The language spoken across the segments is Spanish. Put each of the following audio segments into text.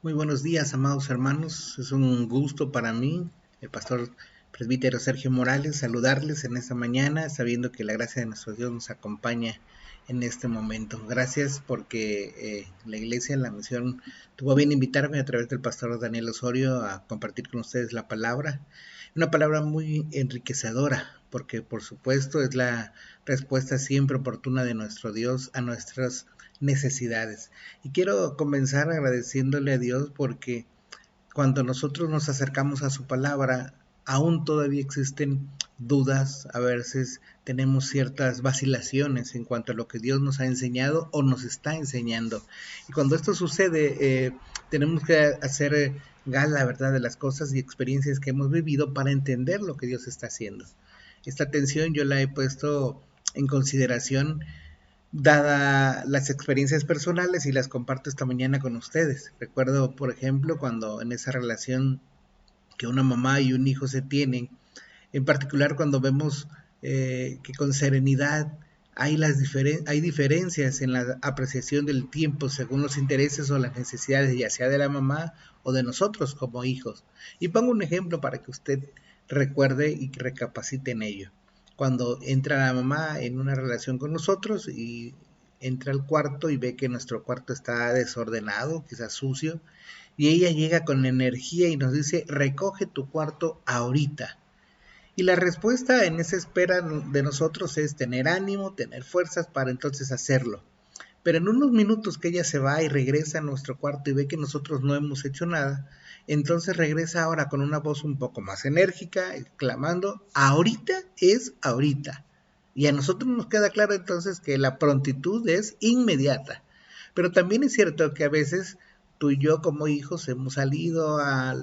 Muy buenos días, amados hermanos. Es un gusto para mí, el pastor presbítero Sergio Morales, saludarles en esta mañana, sabiendo que la gracia de nuestro Dios nos acompaña en este momento. Gracias porque la iglesia, la misión, tuvo a bien invitarme a través del pastor Daniel Osorio a compartir con ustedes la palabra. Una palabra muy enriquecedora, porque por supuesto es la respuesta siempre oportuna de nuestro Dios a nuestras necesidades. Y quiero comenzar agradeciéndole a Dios porque cuando nosotros nos acercamos a su palabra, aún todavía existen dudas, a veces tenemos ciertas vacilaciones en cuanto a lo que Dios nos ha enseñado o nos está enseñando. Y cuando esto sucede, tenemos que hacer gala, ¿verdad?, de las cosas y experiencias que hemos vivido para entender lo que Dios está haciendo. Esta atención yo la he puesto en consideración dada las experiencias personales y las comparto esta mañana con ustedes. Recuerdo, por ejemplo, cuando en esa relación que una mamá y un hijo se tienen, en particular cuando vemos que con serenidad hay diferencias en la apreciación del tiempo según los intereses o las necesidades, ya sea de la mamá o de nosotros como hijos. Y pongo un ejemplo para que usted recuerde y que recapacite en ello. Cuando entra la mamá en una relación con nosotros y entra al cuarto y ve que nuestro cuarto está desordenado, quizás sucio, y ella llega con energía y nos dice, recoge tu cuarto ahorita. Y la respuesta en esa espera de nosotros es tener ánimo, tener fuerzas para entonces hacerlo. Pero en unos minutos que ella se va y regresa a nuestro cuarto y ve que nosotros no hemos hecho nada, entonces regresa ahora con una voz un poco más enérgica, exclamando, ahorita es ahorita. Y a nosotros nos queda claro entonces que la prontitud es inmediata. Pero también es cierto que a veces tú y yo como hijos hemos salido a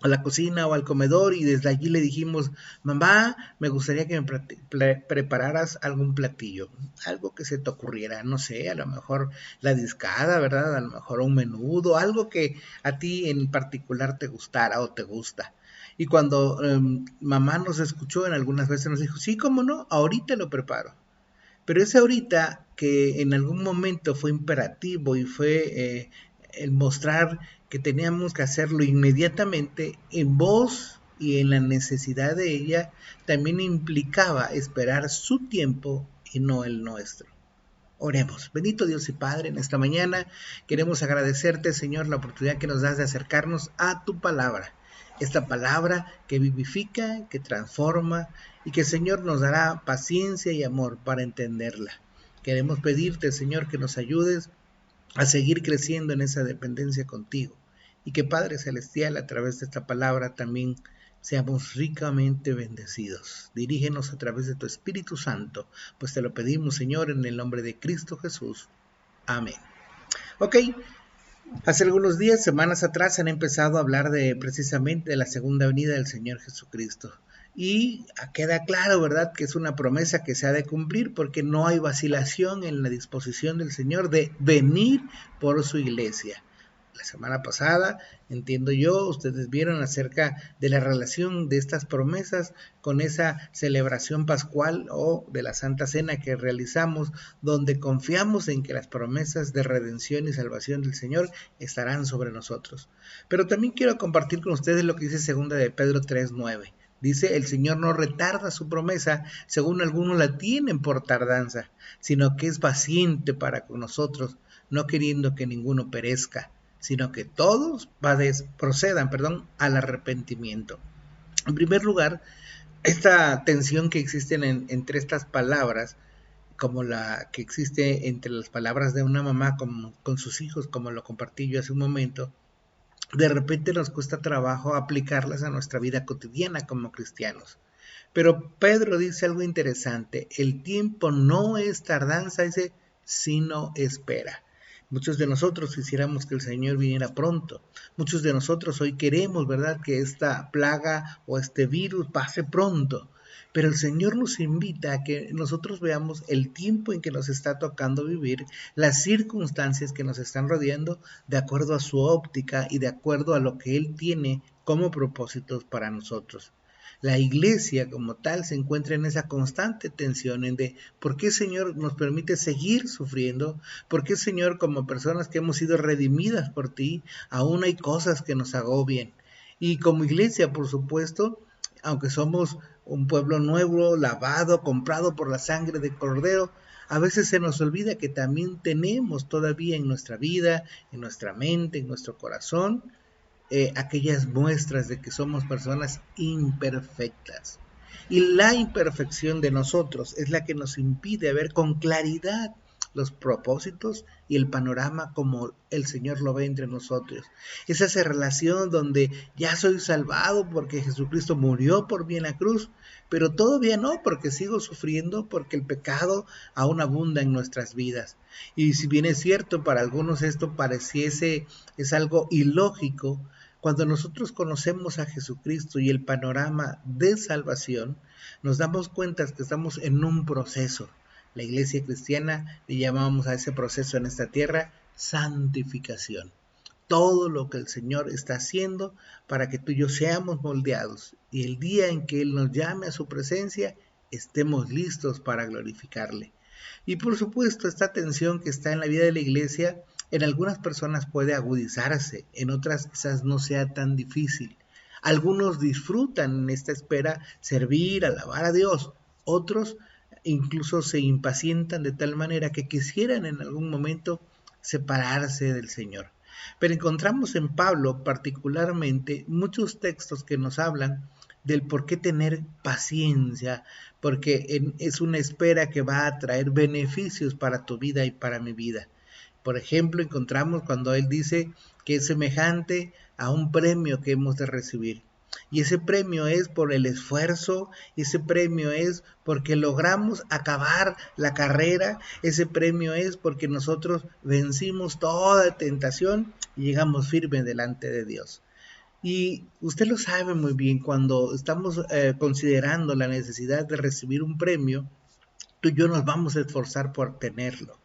la cocina o al comedor y desde allí le dijimos, mamá, me gustaría que me prepararas algún platillo, algo que se te ocurriera, no sé, a lo mejor la discada, ¿verdad? A lo mejor un menudo, algo que a ti en particular te gustara o te gusta. Y cuando mamá nos escuchó, en algunas veces nos dijo, sí, cómo no, ahorita lo preparo. Pero ese ahorita que en algún momento fue imperativo y fue el mostrar que teníamos que hacerlo inmediatamente en voz y en la necesidad de ella, también implicaba esperar su tiempo y no el nuestro. Oremos. Bendito Dios y Padre, en esta mañana queremos agradecerte, Señor, la oportunidad que nos das de acercarnos a tu palabra. Esta palabra que vivifica, que transforma y que, Señor, nos dará paciencia y amor para entenderla. Queremos pedirte, Señor, que nos ayudes a seguir creciendo en esa dependencia contigo y que, Padre Celestial, a través de esta palabra también seamos ricamente bendecidos. Dirígenos a través de tu Espíritu Santo, pues te lo pedimos, Señor, en el nombre de Cristo Jesús. Amén. Ok, hace algunos días, semanas atrás, han empezado a hablar de precisamente de la segunda venida del Señor Jesucristo. Y queda claro, ¿verdad?, que es una promesa que se ha de cumplir porque no hay vacilación en la disposición del Señor de venir por su iglesia. La semana pasada, entiendo yo, ustedes vieron acerca de la relación de estas promesas con esa celebración pascual o de la Santa Cena que realizamos, donde confiamos en que las promesas de redención y salvación del Señor estarán sobre nosotros. Pero también quiero compartir con ustedes lo que dice segunda de Pedro 3:9. Dice, el Señor no retarda su promesa, según algunos la tienen por tardanza, sino que es paciente para con nosotros, no queriendo que ninguno perezca, sino que todos procedan al arrepentimiento. En primer lugar, esta tensión que existe entre estas palabras, como la que existe entre las palabras de una mamá con sus hijos, como lo compartí yo hace un momento, de repente nos cuesta trabajo aplicarlas a nuestra vida cotidiana como cristianos. Pero Pedro dice algo interesante, el tiempo no es tardanza, dice, sino espera. Muchos de nosotros quisiéramos que el Señor viniera pronto. Muchos de nosotros hoy queremos, ¿verdad?, que esta plaga o este virus pase pronto. Pero el Señor nos invita a que nosotros veamos el tiempo en que nos está tocando vivir, las circunstancias que nos están rodeando, de acuerdo a su óptica y de acuerdo a lo que Él tiene como propósitos para nosotros. La iglesia como tal se encuentra en esa constante tensión en de por qué Señor nos permite seguir sufriendo, por qué Señor como personas que hemos sido redimidas por ti, aún hay cosas que nos agobian. Y como iglesia, por supuesto, aunque somos un pueblo nuevo, lavado, comprado por la sangre de Cordero, a veces se nos olvida que también tenemos todavía en nuestra vida, en nuestra mente, en nuestro corazón, aquellas muestras de que somos personas imperfectas. Y la imperfección de nosotros es la que nos impide ver con claridad los propósitos y el panorama como el Señor lo ve entre nosotros. Es esa relación donde ya soy salvado porque Jesucristo murió por mí en la cruz, pero todavía no, porque sigo sufriendo, porque el pecado aún abunda en nuestras vidas. Y si bien es cierto, para algunos esto pareciese es algo ilógico, cuando nosotros conocemos a Jesucristo y el panorama de salvación, nos damos cuenta que estamos en un proceso. La iglesia cristiana le llamamos a ese proceso en esta tierra santificación. Todo lo que el Señor está haciendo para que tú y yo seamos moldeados y el día en que Él nos llame a su presencia, estemos listos para glorificarle. Y por supuesto, esta tensión que está en la vida de la iglesia, en algunas personas puede agudizarse, en otras quizás no sea tan difícil. Algunos disfrutan en esta espera servir, alabar a Dios, otros incluso se impacientan de tal manera que quisieran en algún momento separarse del Señor. Pero encontramos en Pablo particularmente muchos textos que nos hablan del por qué tener paciencia, porque es una espera que va a traer beneficios para tu vida y para mi vida. Por ejemplo, encontramos cuando él dice que es semejante a un premio que hemos de recibir. Y ese premio es por el esfuerzo, ese premio es porque logramos acabar la carrera, ese premio es porque nosotros vencimos toda tentación y llegamos firmes delante de Dios. Y usted lo sabe muy bien, cuando estamos considerando la necesidad de recibir un premio, tú y yo nos vamos a esforzar por tenerlo.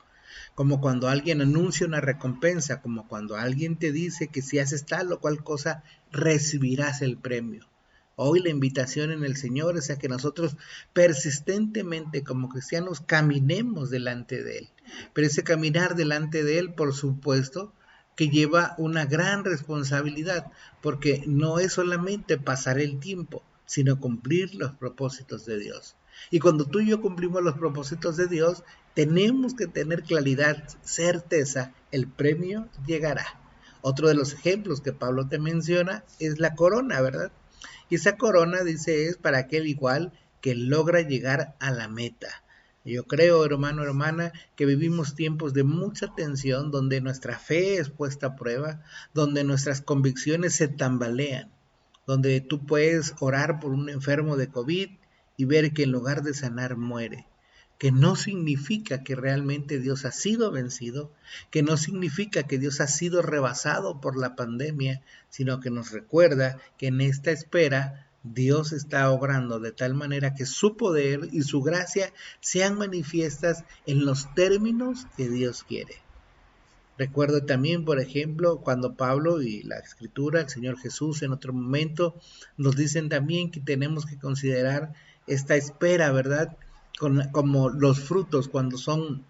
Como cuando alguien anuncia una recompensa, como cuando alguien te dice que si haces tal o cual cosa, recibirás el premio. Hoy la invitación en el Señor es a que nosotros persistentemente como cristianos caminemos delante de Él. Pero ese caminar delante de Él, por supuesto, que lleva una gran responsabilidad, porque no es solamente pasar el tiempo, sino cumplir los propósitos de Dios. Y cuando tú y yo cumplimos los propósitos de Dios, tenemos que tener claridad, certeza, el premio llegará. Otro de los ejemplos que Pablo te menciona es la corona, ¿verdad? Y esa corona, dice, es para aquel igual que logra llegar a la meta. Yo creo, hermano, hermana, que vivimos tiempos de mucha tensión, donde nuestra fe es puesta a prueba, donde nuestras convicciones se tambalean, donde tú puedes orar por un enfermo de COVID y ver que en lugar de sanar muere, que no significa que realmente Dios ha sido vencido, que no significa que Dios ha sido rebasado por la pandemia, sino que nos recuerda que en esta espera Dios está obrando de tal manera que su poder y su gracia sean manifiestas en los términos que Dios quiere. Recuerdo también, por ejemplo, cuando Pablo y la Escritura, el Señor Jesús en otro momento, nos dicen también que tenemos que considerar esta espera, ¿verdad? Como los frutos cuando son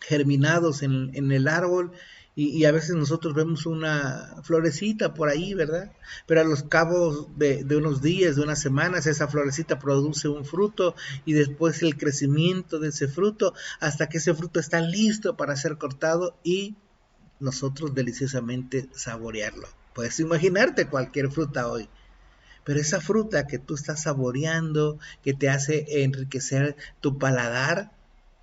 germinados en el árbol y a veces nosotros vemos una florecita por ahí, ¿verdad? Pero a los cabos de unos días, de unas semanas, esa florecita produce un fruto y después el crecimiento de ese fruto hasta que ese fruto está listo para ser cortado y nosotros deliciosamente saborearlo. Puedes imaginarte cualquier fruta hoy, pero esa fruta que tú estás saboreando, que te hace enriquecer tu paladar,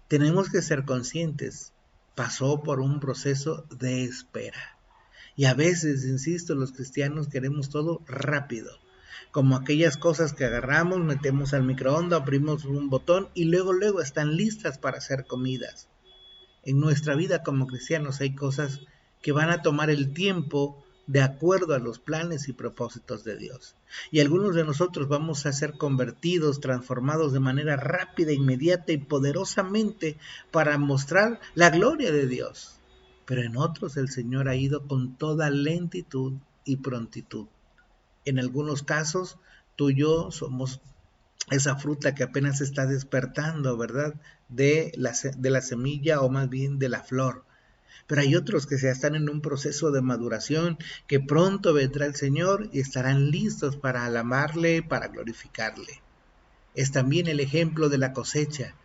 tenemos que ser conscientes, pasó por un proceso de espera. Y a veces, insisto, los cristianos queremos todo rápido, como aquellas cosas que agarramos, metemos al microondas, abrimos un botón y luego están listas para ser comidas. En nuestra vida como cristianos hay cosas que van a tomar el tiempo de acuerdo a los planes y propósitos de Dios. Y algunos de nosotros vamos a ser convertidos, transformados de manera rápida, inmediata y poderosamente para mostrar la gloria de Dios. Pero en otros el Señor ha ido con toda lentitud y prontitud. En algunos casos Tú y yo somos esa fruta que apenas está despertando, ¿verdad? De la semilla o más bien de la flor. Pero hay otros que ya están en un proceso de maduración, que pronto vendrá el Señor y estarán listos para alabarle, para glorificarle. Es también el ejemplo de la cosecha,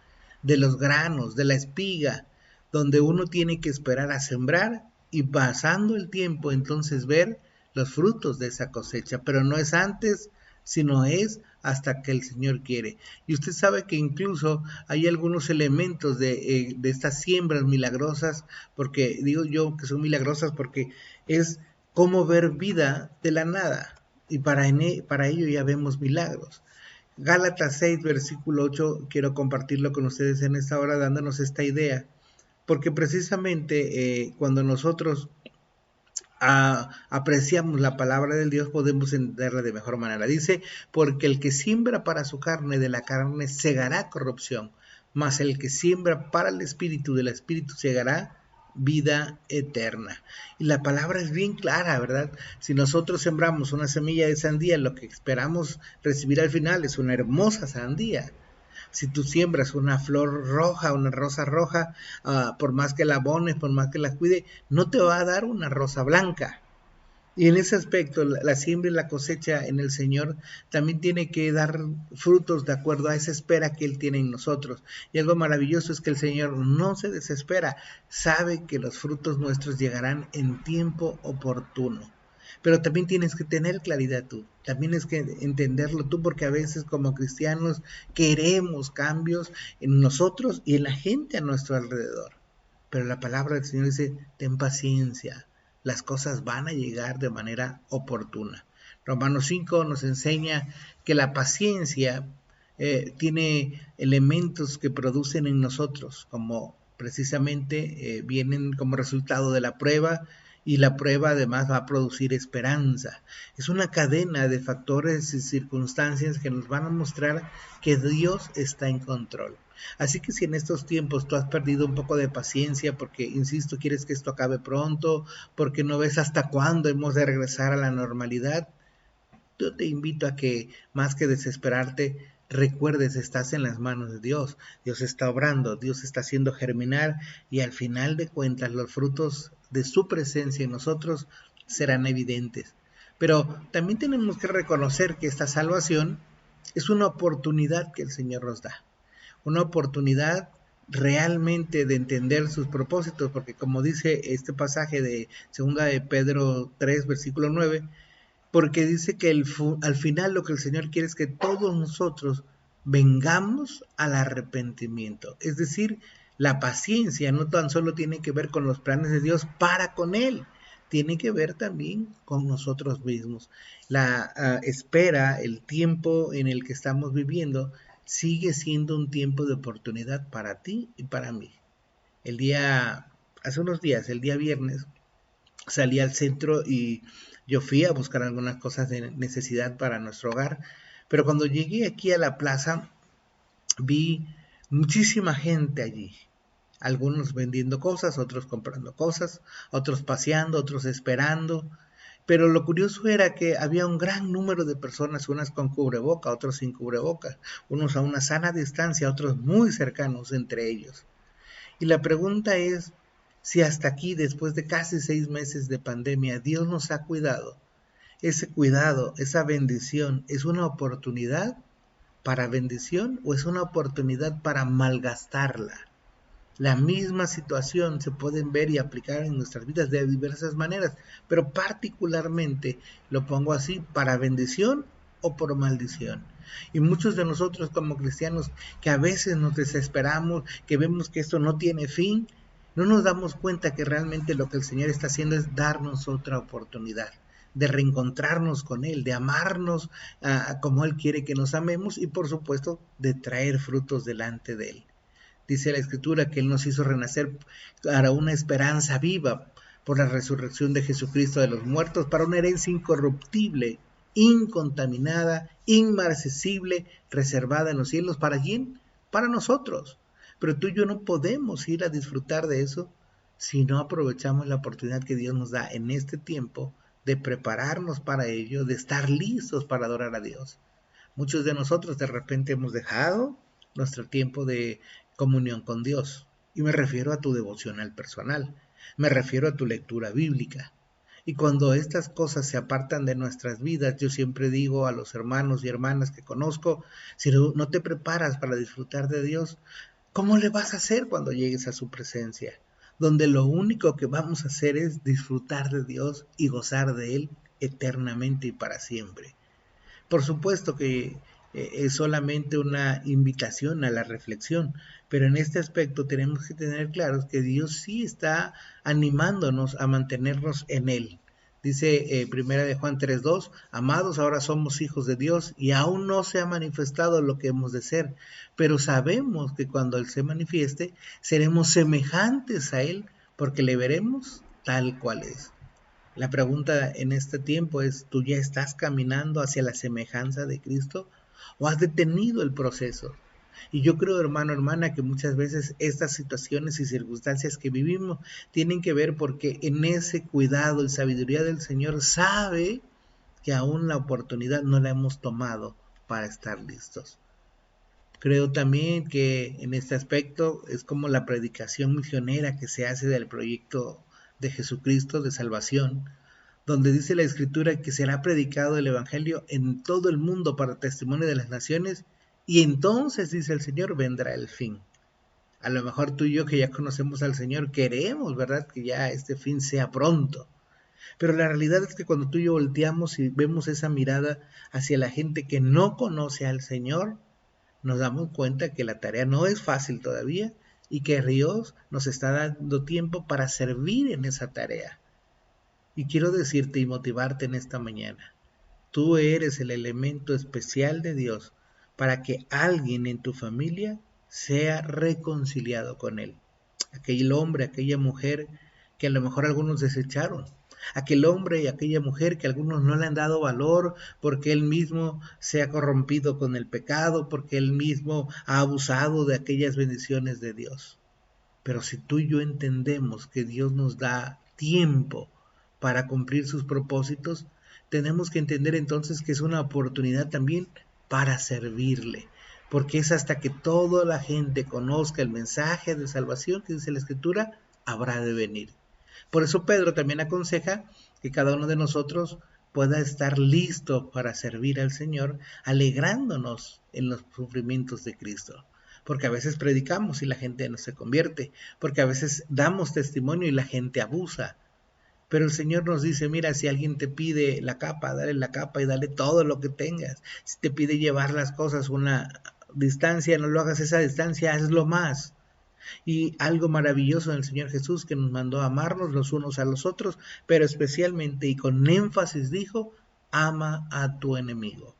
de los granos, de la espiga, donde uno tiene que esperar a sembrar y pasando el tiempo entonces ver los frutos de esa cosecha, pero no es antes, sino es hasta que el Señor quiere. Y usted sabe que incluso hay algunos elementos de estas siembras milagrosas, porque digo yo que son milagrosas porque es como ver vida de la nada, y para ello ya vemos milagros. Gálatas 6, versículo 8, quiero compartirlo con ustedes en esta hora dándonos esta idea, porque precisamente cuando nosotros apreciamos la palabra del Dios podemos entenderla de mejor manera. Dice, porque el que siembra para su carne, de la carne segará corrupción, mas el que siembra para el espíritu, del espíritu segará vida eterna. Y la palabra es bien clara, ¿verdad? Si nosotros sembramos una semilla de sandía, lo que esperamos recibir al final es una hermosa sandía. Si tú siembras una flor roja, una rosa roja, por más que la abones, por más que la cuide, no te va a dar una rosa blanca. Y en ese aspecto, la siembra y la cosecha en el Señor también tiene que dar frutos de acuerdo a esa espera que Él tiene en nosotros. Y algo maravilloso es que el Señor no se desespera, sabe que los frutos nuestros llegarán en tiempo oportuno. Pero también tienes que tener claridad tú, también es que entenderlo tú, porque a veces como cristianos queremos cambios en nosotros y en la gente a nuestro alrededor. Pero la palabra del Señor dice, ten paciencia, las cosas van a llegar de manera oportuna. Romanos 5 nos enseña que la paciencia tiene elementos que producen en nosotros, como precisamente vienen como resultado de la prueba, y la prueba además va a producir esperanza. Es una cadena de factores y circunstancias que nos van a mostrar que Dios está en control. Así que si en estos tiempos tú has perdido un poco de paciencia porque, insisto, quieres que esto acabe pronto, porque no ves hasta cuándo hemos de regresar a la normalidad, yo te invito a que, más que desesperarte, recuerdes, estás en las manos de Dios. Dios está obrando, Dios está haciendo germinar y al final de cuentas los frutos de su presencia en nosotros serán evidentes. Pero también tenemos que reconocer que esta salvación es una oportunidad que el Señor nos da. Una oportunidad realmente de entender sus propósitos, porque como dice este pasaje de 2 de Pedro 3, versículo 9, porque dice que al final lo que el Señor quiere es que todos nosotros vengamos al arrepentimiento. Es decir, la paciencia no tan solo tiene que ver con los planes de Dios para con Él, tiene que ver también con nosotros mismos. La espera, el tiempo en el que estamos viviendo, sigue siendo un tiempo de oportunidad para ti y para mí. Hace unos días, el día viernes, salí al centro y yo fui a buscar algunas cosas de necesidad para nuestro hogar, pero cuando llegué aquí a la plaza vi muchísima gente allí, algunos vendiendo cosas, otros comprando cosas, otros paseando, otros esperando, pero lo curioso era que había un gran número de personas, unas con cubreboca, otros sin cubreboca, unos a una sana distancia, otros muy cercanos entre ellos. Y la pregunta es, si hasta aquí, después de casi 6 meses de pandemia, Dios nos ha cuidado, ese cuidado, esa bendición, ¿es una oportunidad para bendición o es una oportunidad para malgastarla? La misma situación se puede ver y aplicar en nuestras vidas de diversas maneras, pero particularmente lo pongo así, para bendición o por maldición. Y muchos de nosotros como cristianos que a veces nos desesperamos, que vemos que esto no tiene fin, no nos damos cuenta que realmente lo que el Señor está haciendo es darnos otra oportunidad de reencontrarnos con Él, de amarnos como Él quiere que nos amemos y por supuesto de traer frutos delante de Él. Dice la Escritura que Él nos hizo renacer para una esperanza viva por la resurrección de Jesucristo de los muertos, para una herencia incorruptible, incontaminada, inmarcesible, reservada en los cielos. ¿Para quién? Para nosotros. Pero tú y yo no podemos ir a disfrutar de eso si no aprovechamos la oportunidad que Dios nos da en este tiempo de prepararnos para ello, de estar listos para adorar a Dios. Muchos de nosotros de repente hemos dejado nuestro tiempo de comunión con Dios. Y me refiero a tu devocional personal, me refiero a tu lectura bíblica. Y cuando estas cosas se apartan de nuestras vidas, yo siempre digo a los hermanos y hermanas que conozco, si no te preparas para disfrutar de Dios, ¿cómo le vas a hacer cuando llegues a su presencia? Donde lo único que vamos a hacer es disfrutar de Dios y gozar de Él eternamente y para siempre. Por supuesto que es solamente una invitación a la reflexión, pero en este aspecto tenemos que tener claros que Dios sí está animándonos a mantenernos en Él. Dice Primera de Juan 3:2, amados, ahora somos hijos de Dios y aún no se ha manifestado lo que hemos de ser, pero sabemos que cuando Él se manifieste, seremos semejantes a Él, porque le veremos tal cual es. La pregunta en este tiempo es, ¿tú ya estás caminando hacia la semejanza de Cristo o has detenido el proceso? Y yo creo, hermano, hermana, que muchas veces estas situaciones y circunstancias que vivimos tienen que ver porque en ese cuidado y sabiduría del Señor sabe que aún la oportunidad no la hemos tomado para estar listos. Creo también que en este aspecto es como la predicación misionera que se hace del proyecto de Jesucristo de salvación, donde dice la Escritura que será predicado el Evangelio en todo el mundo para testimonio de las naciones, y entonces, dice el Señor, vendrá el fin. A lo mejor tú y yo que ya conocemos al Señor queremos, ¿verdad?, que ya este fin sea pronto. Pero la realidad es que cuando tú y yo volteamos y vemos esa mirada hacia la gente que no conoce al Señor, nos damos cuenta que la tarea no es fácil todavía y que Dios nos está dando tiempo para servir en esa tarea. Y quiero decirte y motivarte en esta mañana, tú eres el elemento especial de Dios para que alguien en tu familia sea reconciliado con Él. Aquel hombre, aquella mujer que a lo mejor algunos desecharon. Aquel hombre y aquella mujer que algunos no le han dado valor porque él mismo se ha corrompido con el pecado, porque él mismo ha abusado de aquellas bendiciones de Dios. Pero si tú y yo entendemos que Dios nos da tiempo para cumplir sus propósitos, tenemos que entender entonces que es una oportunidad también para servirle, porque es hasta que toda la gente conozca el mensaje de salvación que dice la Escritura, habrá de venir. Por eso Pedro también aconseja que cada uno de nosotros pueda estar listo para servir al Señor, alegrándonos en los sufrimientos de Cristo. Porque a veces predicamos y la gente no se convierte, porque a veces damos testimonio y la gente abusa. Pero el Señor nos dice, mira, si alguien te pide la capa, dale la capa y dale todo lo que tengas. Si te pide llevar las cosas una distancia, no lo hagas esa distancia, hazlo más. Y algo maravilloso en el Señor Jesús que nos mandó a amarnos los unos a los otros, pero especialmente y con énfasis dijo, ama a tu enemigo.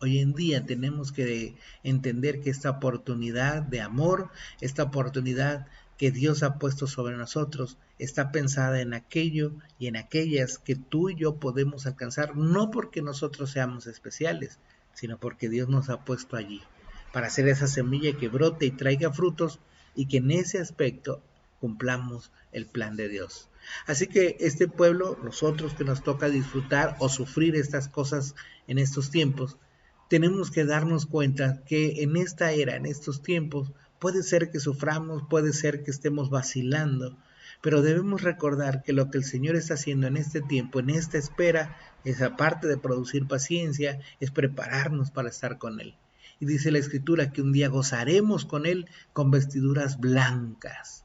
Hoy en día tenemos que entender que esta oportunidad de amor, esta oportunidad que Dios ha puesto sobre nosotros, está pensada en aquello y en aquellas que tú y yo podemos alcanzar, no porque nosotros seamos especiales, sino porque Dios nos ha puesto allí, para hacer esa semilla que brote y traiga frutos, y que en ese aspecto cumplamos el plan de Dios. Así que este pueblo, nosotros que nos toca disfrutar o sufrir estas cosas en estos tiempos, tenemos que darnos cuenta que en esta era, en estos tiempos, puede ser que suframos, puede ser que estemos vacilando, pero debemos recordar que lo que el Señor está haciendo en este tiempo, en esta espera, es aparte de producir paciencia, es prepararnos para estar con Él. Y dice la Escritura que un día gozaremos con Él con vestiduras blancas.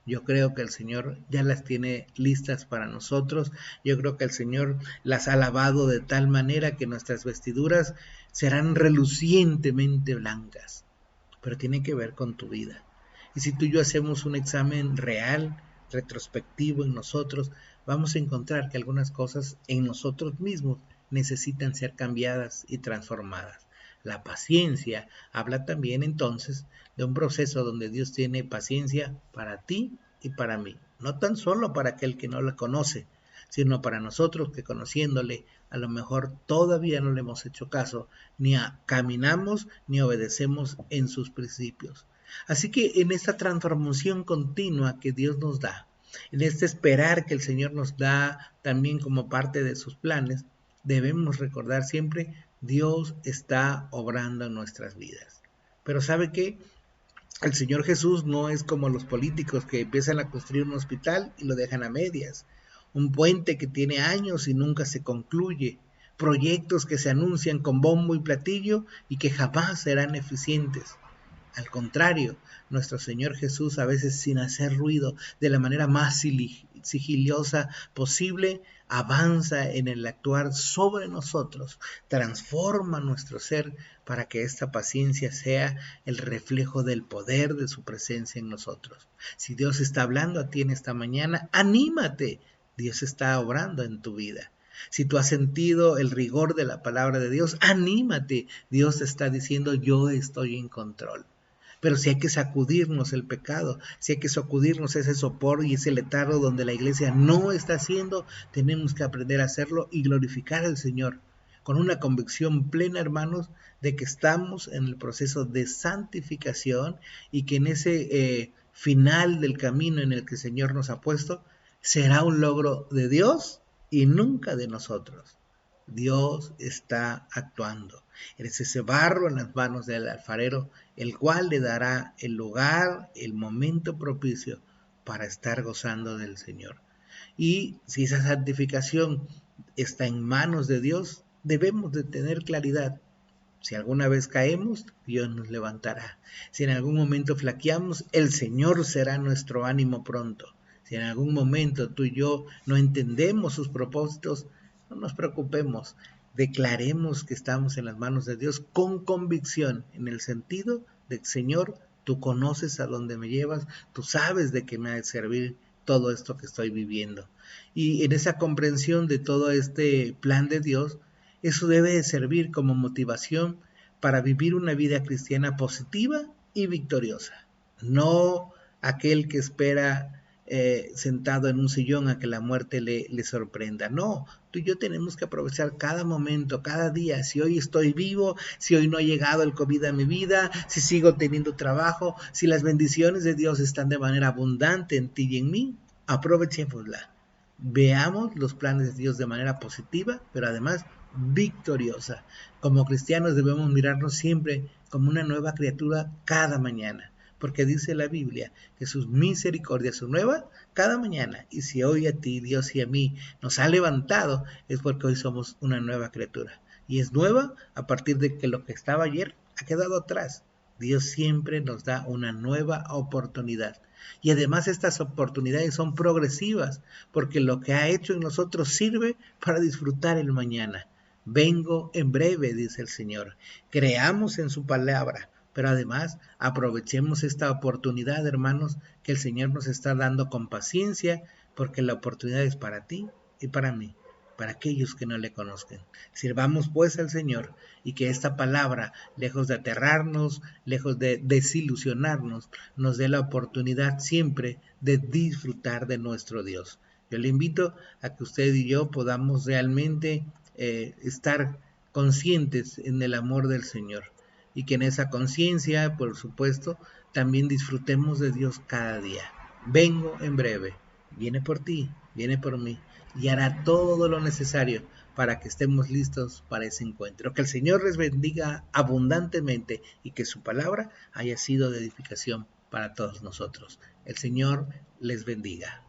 Yo creo que el Señor ya las tiene listas para nosotros. Yo creo que el Señor las ha lavado de tal manera que nuestras vestiduras serán relucientemente blancas. Pero tiene que ver con tu vida. Y si tú y yo hacemos un examen real, retrospectivo en nosotros, vamos a encontrar que algunas cosas en nosotros mismos necesitan ser cambiadas y transformadas. La paciencia habla también entonces de un proceso donde Dios tiene paciencia para ti y para mí, no tan solo para aquel que no la conoce, sino para nosotros que conociéndole a lo mejor todavía no le hemos hecho caso, ni caminamos ni obedecemos en sus principios. Así que en esta transformación continua que Dios nos da, en este esperar que el Señor nos da también como parte de sus planes, debemos recordar siempre Dios está obrando en nuestras vidas. Pero ¿sabe qué? El Señor Jesús no es como los políticos que empiezan a construir un hospital y lo dejan a medias, un puente que tiene años y nunca se concluye, proyectos que se anuncian con bombo y platillo y que jamás serán eficientes. Al contrario, nuestro Señor Jesús, a veces sin hacer ruido, de la manera más sigiliosa posible, avanza en el actuar sobre nosotros, transforma nuestro ser para que esta paciencia sea el reflejo del poder de su presencia en nosotros. Si Dios está hablando a ti en esta mañana, anímate. Dios está obrando en tu vida. Si tú has sentido el rigor de la palabra de Dios, anímate. Dios te está diciendo, yo estoy en control. Pero si hay que sacudirnos el pecado, si hay que sacudirnos ese sopor y ese letargo donde la iglesia no está haciendo, tenemos que aprender a hacerlo y glorificar al Señor con una convicción plena, hermanos, de que estamos en el proceso de santificación y que en ese final del camino en el que el Señor nos ha puesto, será un logro de Dios y nunca de nosotros. Dios está actuando. Eres ese barro en las manos del alfarero, el cual le dará el lugar, el momento propicio para estar gozando del Señor. Y si esa santificación está en manos de Dios, debemos de tener claridad. Si alguna vez caemos, Dios nos levantará. Si en algún momento flaqueamos, el Señor será nuestro ánimo pronto. Si en algún momento tú y yo no entendemos sus propósitos, no nos preocupemos. Declaremos que estamos en las manos de Dios con convicción, en el sentido de que, Señor, tú conoces a dónde me llevas, tú sabes de qué me ha de servir todo esto que estoy viviendo. Y en esa comprensión de todo este plan de Dios, eso debe de servir como motivación para vivir una vida cristiana positiva y victoriosa. No aquel que espera sentado en un sillón a que la muerte le sorprenda. No, tú y yo tenemos que aprovechar cada momento, cada día. Si hoy estoy vivo, si hoy no ha llegado el COVID a mi vida, si sigo teniendo trabajo, si las bendiciones de Dios están de manera abundante en ti y en mí, aprovechémosla. Veamos los planes de Dios de manera positiva, pero además victoriosa. Como cristianos debemos mirarnos siempre como una nueva criatura cada mañana, porque dice la Biblia que sus misericordias son nuevas cada mañana. Y si hoy a ti, Dios y a mí nos ha levantado, es porque hoy somos una nueva criatura. Y es nueva a partir de que lo que estaba ayer ha quedado atrás. Dios siempre nos da una nueva oportunidad. Y además estas oportunidades son progresivas, porque lo que ha hecho en nosotros sirve para disfrutar el mañana. Vengo en breve, dice el Señor. Creamos en su palabra, pero además aprovechemos esta oportunidad, hermanos, que el Señor nos está dando con paciencia, porque la oportunidad es para ti y para mí, para aquellos que no le conozcan. Sirvamos pues al Señor y que esta palabra, lejos de aterrarnos, lejos de desilusionarnos, nos dé la oportunidad siempre de disfrutar de nuestro Dios. Yo le invito a que usted y yo podamos realmente estar conscientes en el amor del Señor y que en esa conciencia, por supuesto, también disfrutemos de Dios cada día. Vengo en breve, viene por ti, viene por mí y hará todo lo necesario para que estemos listos para ese encuentro. Que el Señor les bendiga abundantemente y que su palabra haya sido de edificación para todos nosotros. El Señor les bendiga.